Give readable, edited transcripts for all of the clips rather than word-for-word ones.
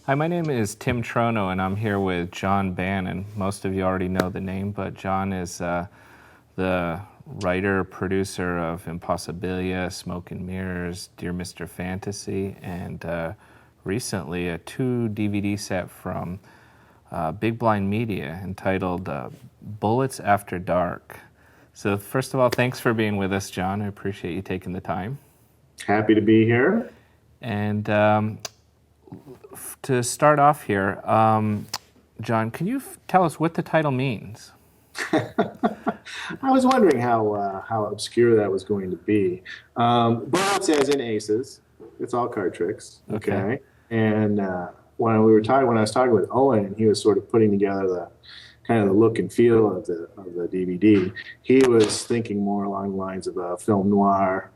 Hi, my name is Tim Trono, and I'm here with John Bannon. Most of you already know the name, but John is the writer, producer of Impossibilia, Smoke and Mirrors, Dear Mr. Fantasy, and recently a 2 DVD set from Big Blind Media entitled Bullets After Dark. So first of all, thanks for being with us, John. I appreciate you taking the time. Happy to be here. And to start off here, John, can you tell us what the title means? I was wondering how obscure that was going to be. Bullets as in aces. It's all card tricks. Okay. And when I was talking with Owen, and he was sort of putting together the kind of the look and feel of the DVD, he was thinking more along the lines of a film noir,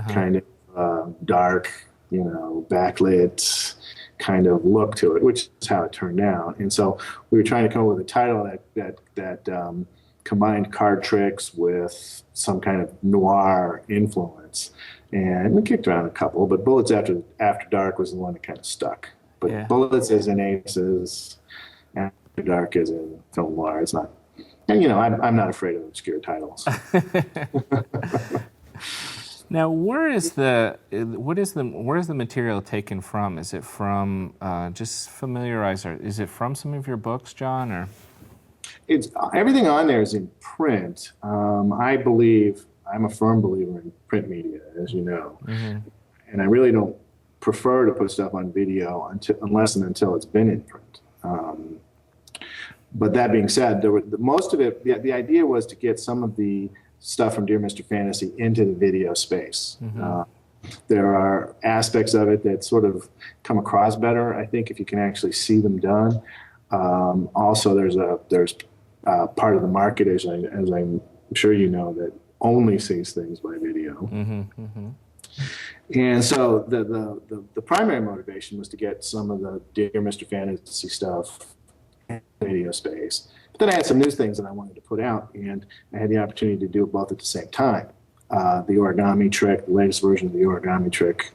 kind of dark, backlit kind of look to it, which is how it turned out. And so we were trying to come up with a title that combined card tricks with some kind of noir influence. And we kicked around a couple, but Bullets After Dark was the one that kind of stuck. But yeah. Bullets as in aces, After Dark as in film noir. It's not, and I'm not afraid of obscure titles. Now, where's the material taken from? Is it from just familiarize? Is it from some of your books, John, or? It's everything on there is in print. I'm a firm believer in print media, as you know, and I really don't prefer to put stuff on video unless and until it's been in print. But that being said, most of it. The idea was to get some of the stuff from Dear Mr. Fantasy into the video space. There are aspects of it that sort of come across better, I think, if you can actually see them done. Also, there's part of the market, as I'm sure you know, that only sees things by video. And so the primary motivation was to get some of the Dear Mr. Fantasy stuff in the video space. But then I had some new things that I wanted to put out, and I had the opportunity to do it both at the same time. The origami trick, the latest version of the origami trick,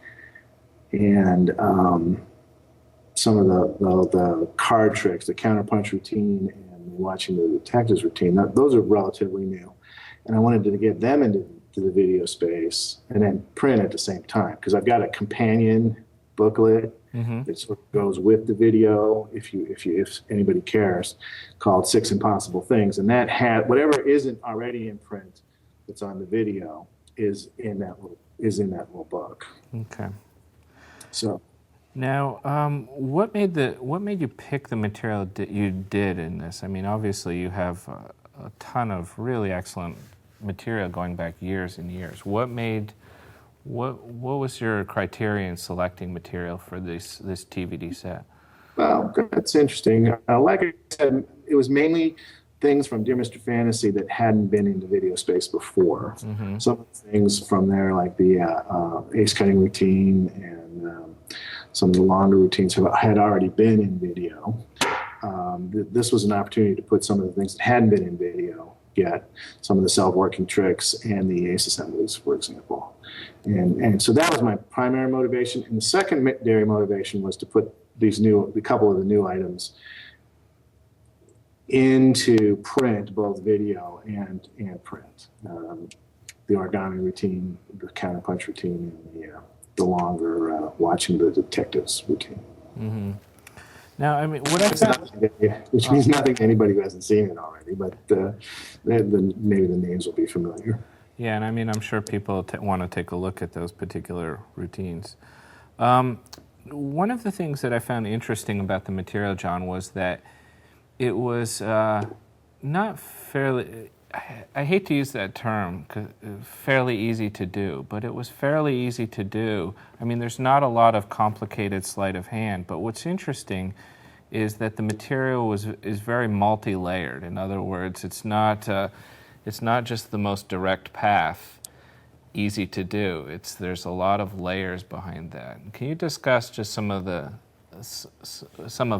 and some of the card tricks, the counterpunch routine, and watching the detectives routine. Those are relatively new, and I wanted to get them into the video space and then print at the same time, because I've got a companion booklet that sort of goes with the video, if anybody cares, called 6 Impossible Things, and that had whatever isn't already in print that's on the video is in that little book. Okay. So now, what made you pick the material that you did in this? I mean, obviously you have a ton of really excellent material going back years and years. What was your criteria in selecting material for this DVD set? Well, that's interesting. Like I said, it was mainly things from Dear Mr. Fantasy that hadn't been in the video space before. Some of the things from there, like the ace cutting routine and some of the longer routines had already been in video. This was an opportunity to put some of the things that hadn't been in video yet, some of the self-working tricks and the ace assemblies, for example. And so that was my primary motivation. And the secondary motivation was to put a couple of the new items into print, both video and print. The origami routine, the counterpunch routine, and the longer watching the detectives routine. Now, I mean, which means nothing to anybody who hasn't seen it already, but maybe the names will be familiar. Yeah, and I mean, I'm sure people want to take a look at those particular routines. One of the things that I found interesting about the material, John, was that it was not fairly, I hate to use that term, fairly easy to do, but it was fairly easy to do. I mean, there's not a lot of complicated sleight of hand, but what's interesting is that the material is very multi-layered. In other words, it's not just the most direct path, easy to do. There's a lot of layers behind that. Can you discuss just some of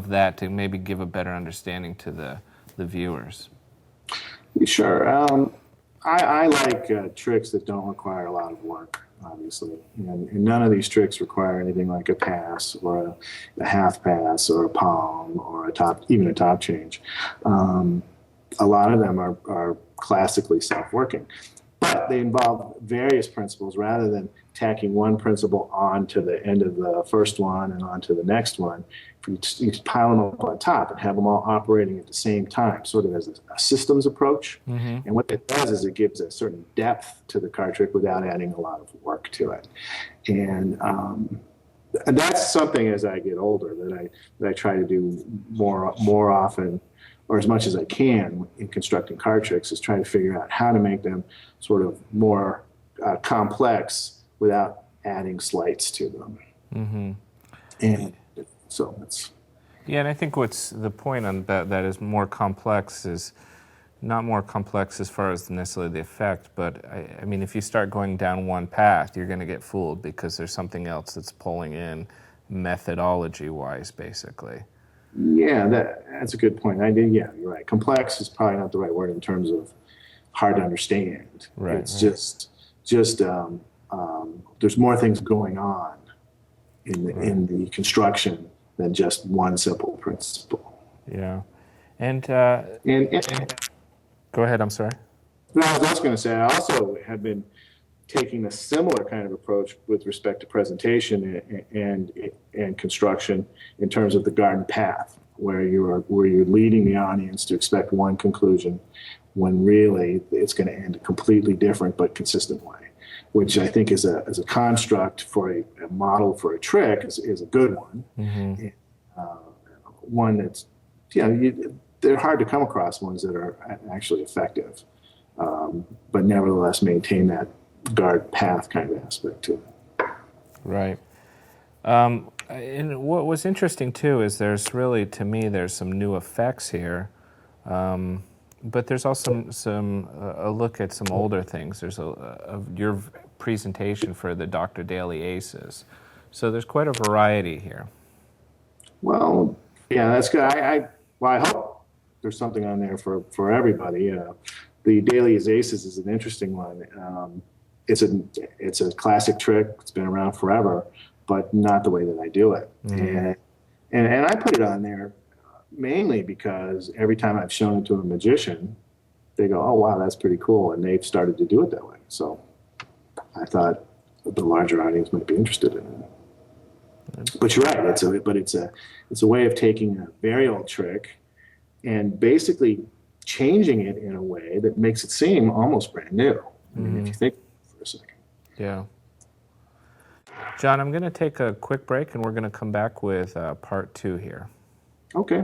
that to maybe give a better understanding to the viewers? Sure. I like tricks that don't require a lot of work. obviously. And none of these tricks require anything like a pass or a half pass or a palm or even a top change. A lot of them are classically self-working, but they involve various principles rather than tacking one principle on to the end of the first one and on to the next one. You pile them up on top and have them all operating at the same time, sort of as a systems approach. Mm-hmm. And what that does is it gives a certain depth to the card trick without adding a lot of work to it. And that's something as I get older that I try to do more often, or as much as I can in constructing card tricks, is trying to figure out how to make them sort of more complex without adding slights to them. Mm-hmm. And so it's... Yeah, and I think what's the point on that is more complex is not more complex as far as necessarily the effect, but I mean, if you start going down one path, you're going to get fooled because there's something else that's pulling in methodology-wise, basically. Yeah, that's a good point. Yeah, you're right. Complex is probably not the right word in terms of hard to understand. Right. It's just there's more things going on in the construction than just one simple principle. Yeah, and go ahead. I'm sorry. No, I was also going to say I also have been taking a similar kind of approach with respect to presentation and construction in terms of the garden path, where you're leading the audience to expect one conclusion when really it's going to end a completely different but consistent way, which I think is a construct for a model for a trick is a good one. Mm-hmm. One that's, they're hard to come across ones that are actually effective, but nevertheless maintain that guard path kind of aspect to it. Right. And what was interesting too is there's some new effects here, but there's also a look at some older things. There's your presentation for the Dr. Daly Aces, so there's quite a variety here. Well, yeah, that's good. I hope there's something on there for everybody. The Daly's Aces is an interesting one. It's a classic trick. It's been around forever, but not the way that I do it. Mm-hmm. And I put it on there mainly because every time I've shown it to a magician, they go, "Oh wow, that's pretty cool," and they've started to do it that way. So I thought the larger audience might be interested in it. But you're right. It's a way of taking a very old trick and basically changing it in a way that makes it seem almost brand new. I mean, if you think for a second. Yeah. John, I'm going to take a quick break, and we're going to come back with part 2 here. Okay.